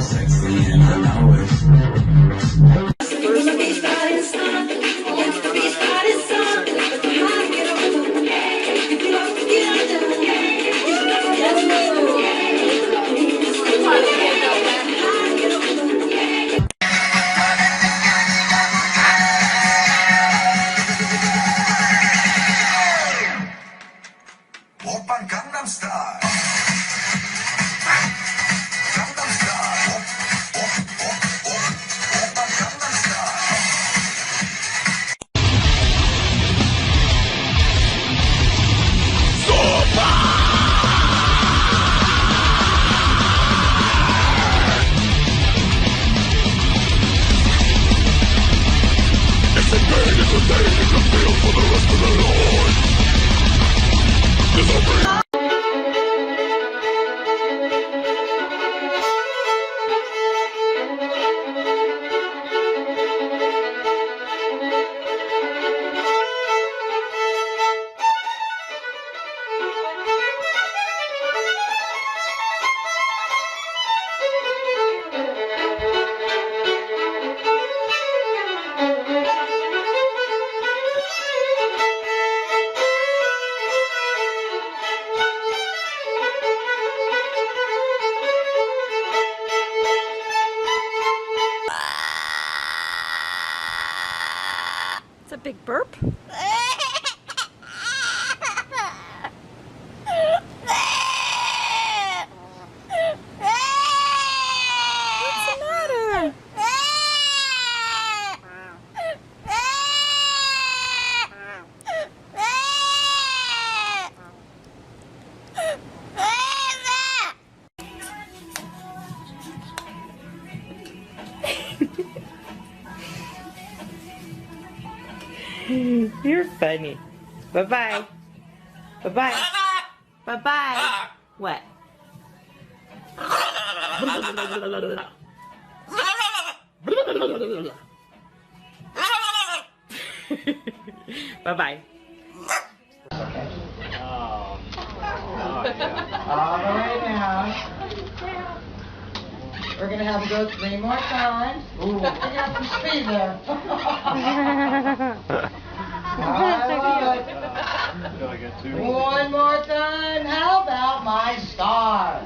Sexy and I know it. Oppan Gangnam Style. Gangnam Style. Oppan Gangnam Style. It's a day you can feel for the rest of the night. There's a break. It's a big burp. What's the matter? You're funny. Bye-bye. Bye-bye. Bye-bye. What? Bye-bye. All right now. We're going to have to go 3 more times. Ooh, you got some speed there. I love it. 1 more time. How about my star?